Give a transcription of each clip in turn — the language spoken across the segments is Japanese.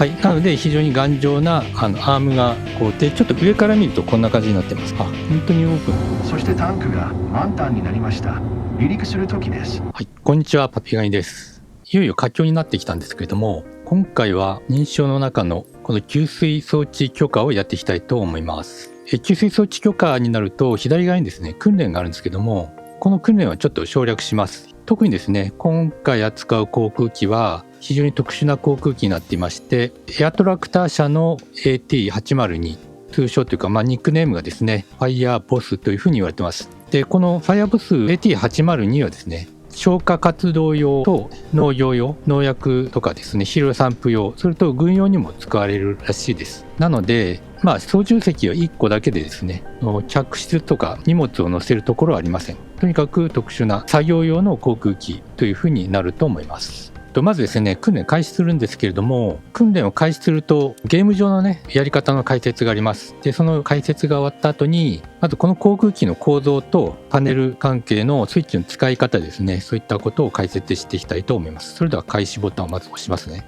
はい、なので非常に頑丈なアームがこうで、ちょっと上から見るとこんな感じになってます。本当に動く。そしてタンクが満タンになりました。離陸する時です。はい、こんにちは、パピガニです。いよいよ佳境になってきたんですけれども、今回は認証の中のこの給水装置許可をやっていきたいと思います。給水装置許可になると左側にですね、訓練があるんですけども、この訓練はちょっと省略します。特にですね、今回扱う航空機は非常に特殊な航空機になっていまして、エアトラクター社の AT802、通称というか、ニックネームがですね、ファイヤーボスというふうに言われてます。で、このファイヤーボス AT802 はですね、消火活動用と農業用、農薬とかですね、肥料散布用、それと軍用にも使われるらしいです。なので、操縦席は1個だけでですね、客室とか荷物を載せるところはありません。とにかく特殊な作業用の航空機というふうになると思います。まずですね、訓練開始するんですけれども、訓練を開始するとゲーム上のね、やり方の解説があります。で、その解説が終わった後に、まずこの航空機の構造とパネル関係のスイッチの使い方ですね、そういったことを解説していきたいと思います。それでは開始ボタンをまず押しますね。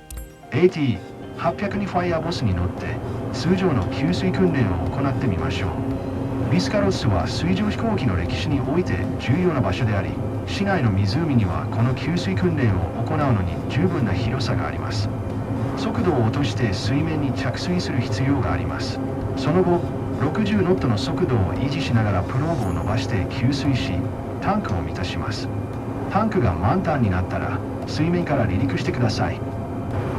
AT802 ファイヤーボスに乗って通常の給水訓練を行ってみましょう。ビスカロスは水上飛行機の歴史において重要な場所であり、市内の湖にはこの給水訓練を行うのに十分な広さがあります。速度を落として水面に着水する必要があります。その後、60ノットの速度を維持しながらプローブを伸ばして給水し、タンクを満たします。タンクが満タンになったら水面から離陸してください。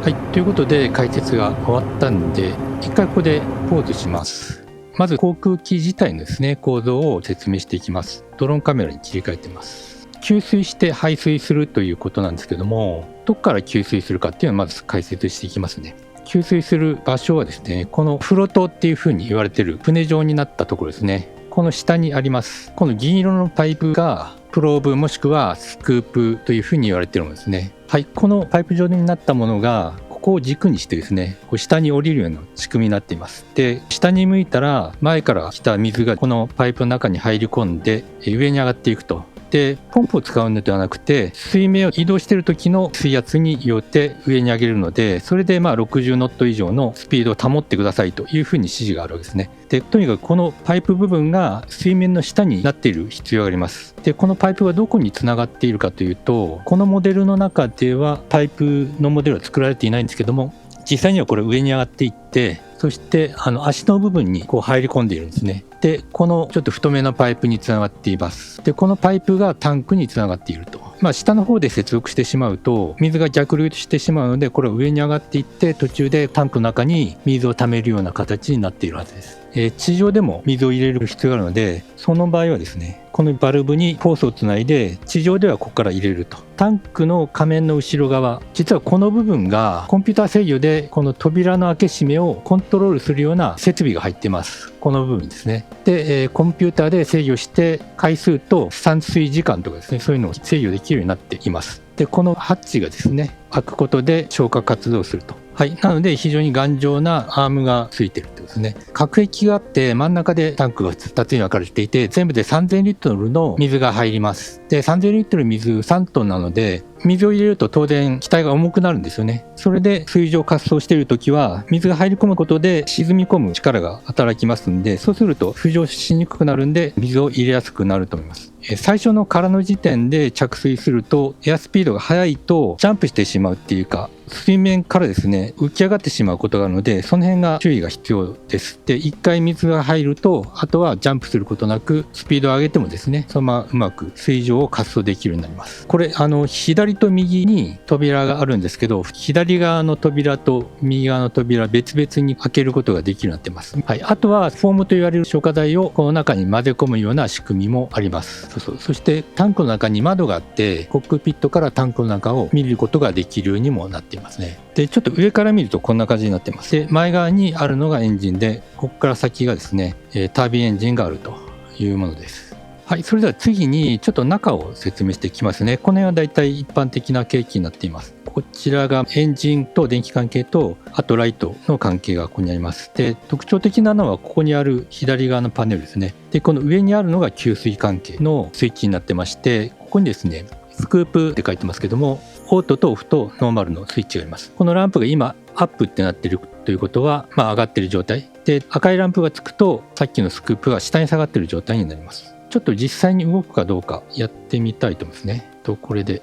はい、ということで解説が終わったんで、一回ここでポーズします。まず航空機自体のですね、構造を説明していきます。ドローンカメラに切り替えてます。給水して排水するということなんですけども、どこから給水するかっていうのをまず解説していきますね。給水する場所はですね、このフロトっていうふうに言われている船状になったところですね。この下にあります。この銀色のパイプがプローブもしくはスクープというふうに言われているものですね。はい、このパイプ状になったものがここを軸にしてですね、下に降りるような仕組みになっています。で、下に向いたら前から来た水がこのパイプの中に入り込んで上に上がっていくと。で、ポンプを使うのではなくて、水面を移動している時の水圧によって上に上げるので、それで60ノット以上のスピードを保ってくださいというふうに指示があるわけですね。で、とにかくこのパイプ部分が水面の下になっている必要があります。で、このパイプはどこにつながっているかというと、このモデルの中ではパイプのモデルは作られていないんですけども、実際にはこれ上に上がっていって、そして足の部分にこう入り込んでいるんですね。で、このちょっと太めのパイプにつながっています。で、このパイプがタンクにつながっていると。下の方で接続してしまうと水が逆流してしまうので、これは上に上がっていって途中でタンクの中に水を溜めるような形になっているはずです。地上でも水を入れる必要があるので、その場合はですね、このバルブにホースをつないで地上ではここから入れると。タンクの仮面の後ろ側、実はこの部分がコンピューター制御でこの扉の開け閉めをコントロールするような設備が入っています。この部分ですね。で、コンピューターで制御して回数と散水時間とかですね、そういうのを制御できるようになっています。で、このハッチがですね、開くことで消火活動をすると。はい、なので非常に頑丈なアームがついてるってことですね。隔壁があって真ん中でタンクが2つに分かれていて、全部で3000リットルの水が入ります。で、3000リットル水3トンなので、水を入れると当然気体が重くなるんですよね。それで水上滑走している時は水が入り込むことで沈み込む力が働きますんで、そうすると浮上しにくくなるんで水を入れやすくなると思います。最初の空の時点で着水するとエアスピードが速いとジャンプしてしまうっていうか、水面からですね浮き上がってしまうことがあるので、その辺が注意が必要です。で、一回水が入るとあとはジャンプすることなくスピードを上げてもですね、そのままうまく水上を滑走できるようになります。これ左と右に扉があるんですけど、左側の扉と右側の扉別々に開けることができるようになってます。はい、あとはフォームと言われる消火剤をこの中に混ぜ込むような仕組みもあります。そしてタンクの中に窓があって、コックピットからタンクの中を見ることができるようにもなっていますね。で、ちょっと上から見るとこんな感じになってます。で、前側にあるのがエンジンで、ここから先がですねタービンエンジンがあるというものです。はい、それでは次にちょっと中を説明していきますね。この辺はだいたい一般的な計器になっています。こちらがエンジンと電気関係と、あとライトの関係がここにあります。で、特徴的なのはここにある左側のパネルですね。で、この上にあるのが給水関係のスイッチになってまして、ここにですねスクープって書いてますけども、オートとオフとノーマルのスイッチがあります。このランプが今アップってなってるということは、上がってる状態で、赤いランプがつくとさっきのスクープが下に下がってる状態になります。ちょっと実際に動くかどうかやってみたいと思いますね。これで、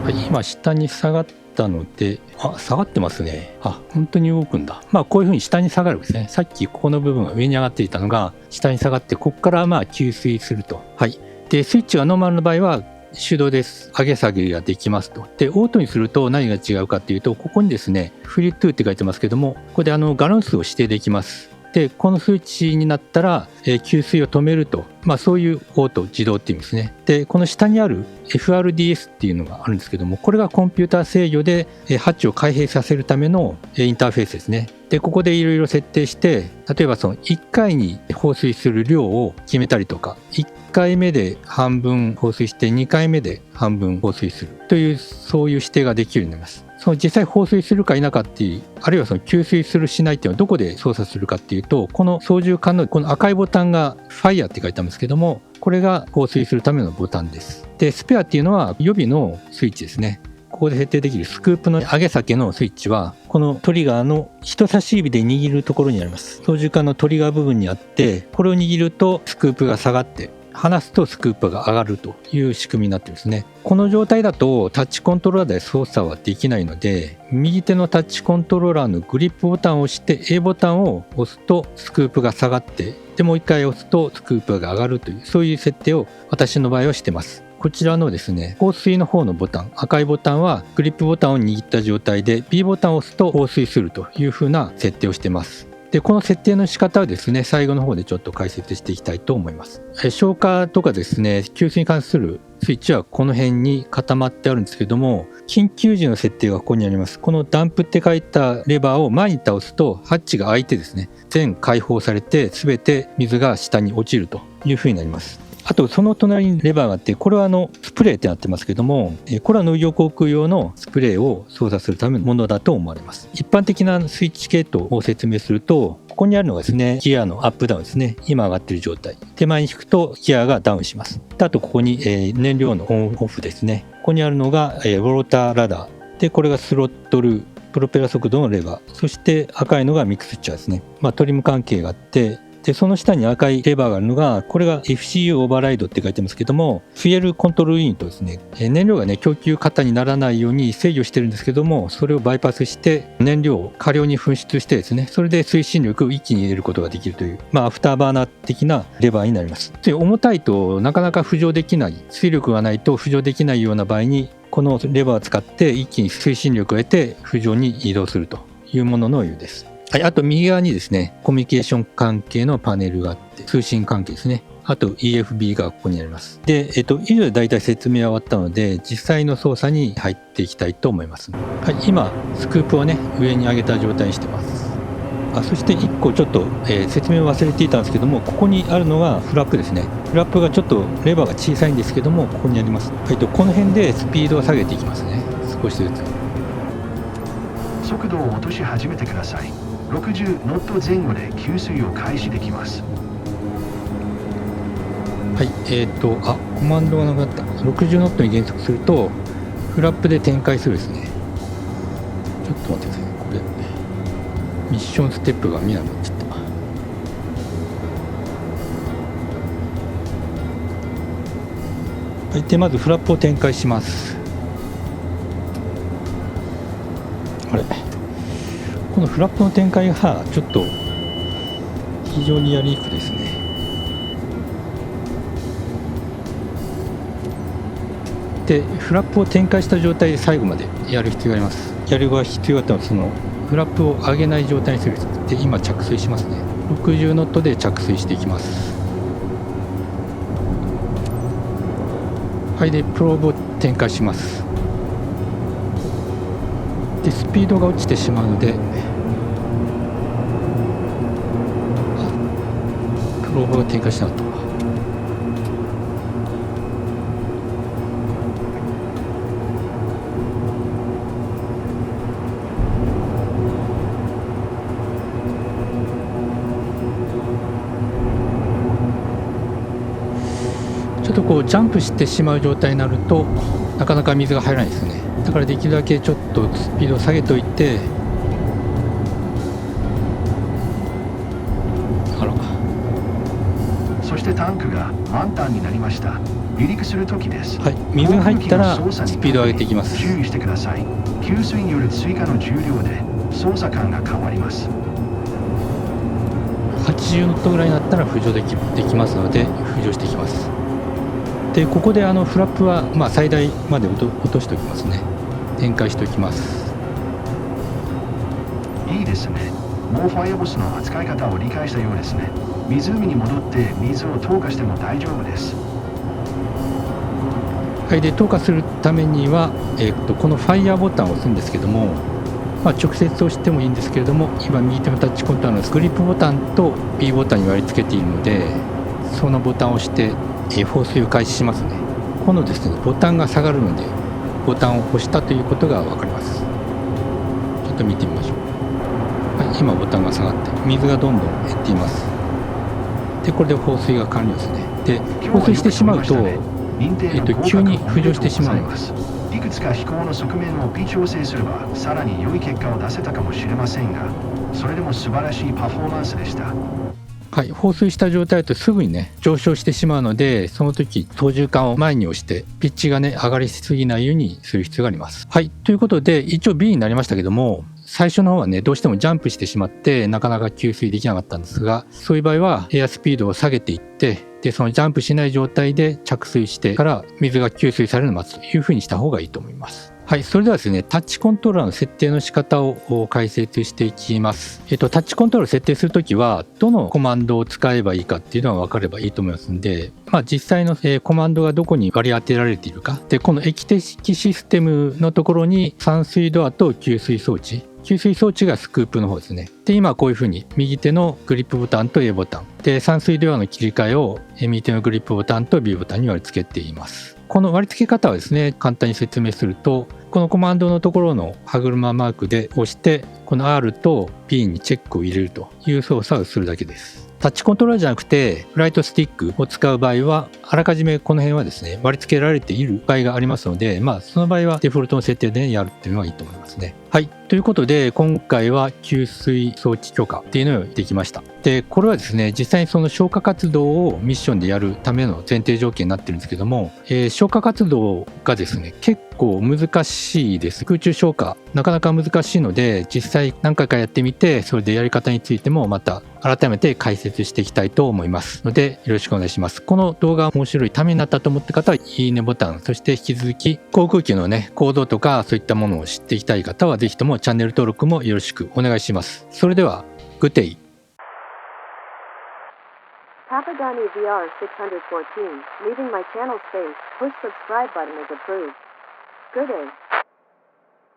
はい、今下に下がったので、下がってますね。本当に動くんだ。こういうふうに下に下がるんですね。さっきここの部分が上に上がっていたのが下に下がって、ここから給水すると。はい。で、スイッチがノーマルの場合は手動です。上げ下げができますと。で、オートにすると何が違うかっていうと、ここにですね、フリートゥーって書いてますけども、ここでガロン数を指定できます。で、この数値になったら、給水を止めると、そういうオート自動っていうんですね。で、この下にある FRDS っていうのがあるんですけども、これがコンピューター制御でハッチを開閉させるためのインターフェースですね。で、ここでいろいろ設定して、例えばその1回に放水する量を決めたりとか、1回目で半分放水して2回目で半分放水するという、そういう指定ができるようになります。その実際放水するか否かっていう、あるいはその給水するしないっていうのはどこで操作するかっていうと、この操縦桿のこの赤いボタンが Fire って書いてあるんですけども、これが放水するためのボタンです。で、スペアっていうのは予備のスイッチですね。ここで設定できるスクープの上げ下げのスイッチは、このトリガーの人差し指で握るところにあります。操縦桿のトリガー部分にあって、これを握るとスクープが下がって、離すとスクープが上がるという仕組みになってるんですね。この状態だとタッチコントローラーで操作はできないので、右手のタッチコントローラーのグリップボタンを押して A ボタンを押すとスクープが下がって、でもう一回押すとスクープが上がるという、そういう設定を私の場合はしてます。こちらのですね、放水の方のボタン、赤いボタンはグリップボタンを握った状態で B ボタンを押すと放水するという風な設定をしてます。で、この設定の仕方はですね、最後の方でちょっと解説していきたいと思います。消火とかですね、給水に関するスイッチはこの辺に固まってあるんですけども、緊急時の設定がここにあります。このダンプって書いたレバーを前に倒すと、ハッチが開いてですね、全開放されて全て水が下に落ちるという風になります。あとその隣にレバーがあって、これはスプレーってなってますけども、これは農業航空用のスプレーを操作するためのものだと思われます。一般的なスイッチ系統を説明すると、ここにあるのがですね、ギアのアップダウンですね。今上がっている状態。手前に引くとギアがダウンします。あとここに燃料のオンオフですね。ここにあるのがウォーターラダー。で、これがスロットル、プロペラ速度のレバー。そして赤いのがミクスチャーですね。トリム関係があって、で、その下に赤いレバーがあるのが、これが FCU オーバーライドって書いてますけども、フュエルコントロールユニットですね。燃料がね、供給過多にならないように制御してるんですけども、それをバイパスして、燃料を過量に噴出してですね、それで推進力を一気に入れることができるという、アフターバーナー的なレバーになります。で、重たいとなかなか浮上できない、推力がないと浮上できないような場合に、このレバーを使って一気に推進力を得て浮上に移動するというもののようです。はい、あと右側にですね、コミュニケーション関係のパネルがあって、通信関係ですね。あと EFB がここにあります。で、以上で大体説明は終わったので、実際の操作に入っていきたいと思います。はい、今、スクープをね、上に上げた状態にしてます。そして1個ちょっと、説明を忘れていたんですけども、ここにあるのがフラップですね。フラップがちょっとレバーが小さいんですけども、ここにあります。はい、この辺でスピードを下げていきますね。少しずつ。速度を落とし始めてください。60ノット前後で給水を開始できます。はい、コマンドがなくなった。60ノットに減速すると、フラップで展開するですね。ちょっと待ってくださいね。これ、ミッションステップが見なくなっちゃった。はい、で、まずフラップを展開します。あれ、このフラップの展開がちょっと非常にやりにくいですね。で、フラップを展開した状態で最後までやる必要があります。やるが必要だったのは、そのフラップを上げない状態にするです。で、今着水しますね。60ノットで着水していきます。はい、で、プローブを展開します。で、スピードが落ちてしまうので、プローブが展開しなかった。ちょっとジャンプしてしまう状態になるとなかなか水が入らないですね。だだからできるだけちょっとスピードを下げといて、あら、そしてタンクが満タンになりました。離陸する時です。はい、水が入ったらスピードを上げていきます。注意してください。給水による追加の重量で操作感が変わります。80ノットぐらいになったら浮上できますので浮上していきます。でここでフラップは最大まで落としておきますね。展開しておきます。いいですね。もうファイアボスの扱い方を理解したようですね。湖に戻って水を投下しても大丈夫です。はい、で投下するためには、このファイヤーボタンを押すんですけども、直接押してもいいんですけれども、今右手のタッチコントローラーのグリップボタンと B ボタンに割り付けているので、そのボタンを押して、放水を開始しますね。今度ですね、ボタンが下がるのでボタンを押したということが分かります。ちょっと見てみましょう。はい、今ボタンが下がって水がどんどん減っています。でこれで放水が完了ですね。で放水してしまうと、急に浮上してしまうのです。いくつか飛行の側面を微調整すればさらに良い結果を出せたかもしれませんが、それでも素晴らしいパフォーマンスでした。はい、放水した状態だとすぐにね上昇してしまうので、その時操縦桿を前に押してピッチがね上がりすぎないようにする必要があります。はい、ということで一応 B になりましたけども、最初の方はねどうしてもジャンプしてしまってなかなか給水できなかったんですが、そういう場合はエアスピードを下げていって、でそのジャンプしない状態で着水してから水が給水されるのを待つというふうにした方がいいと思います。はい、それではですね、タッチコントローラーの設定の仕方を解説していきます。タッチコントローラーを設定するときは、どのコマンドを使えばいいかっていうのが分かればいいと思いますんで、実際のコマンドがどこに割り当てられているか。で、この液的システムのところに散水ドアと給水装置。給水装置がスクープの方ですね。で、今こういうふうに右手のグリップボタンと A ボタン。で、散水ドアの切り替えを右手のグリップボタンと B ボタンに割り付けています。この割り付け方はですね、簡単に説明すると、このコマンドのところの歯車マークで押して、この R と P にチェックを入れるという操作をするだけです。タッチコントローラーじゃなくて、フライトスティックを使う場合は、あらかじめこの辺はですね、割り付けられている場合がありますので、その場合はデフォルトの設定でやるっていうのがいいと思いますね。はい。ということで、今回は給水装置許可っていうのをできました。で、これはですね、実際にその消火活動をミッションでやるための前提条件になってるんですけども、消火活動がですね、結構難しいです。空中消火、なかなか難しいので、実際何回かやってみて、それでやり方についてもまた改めて解説していきたいと思いますので、よろしくお願いします。この動画面白いためになったと思った方は、いいねボタン、そして引き続き航空機のね、行動とかそういったものを知っていきたい方は、ぜひともチャンネル登録もよろしくお願いします。それでは、Good day。Papadani VR 614, leaving my channel space, push subscribe button is approved. Good day.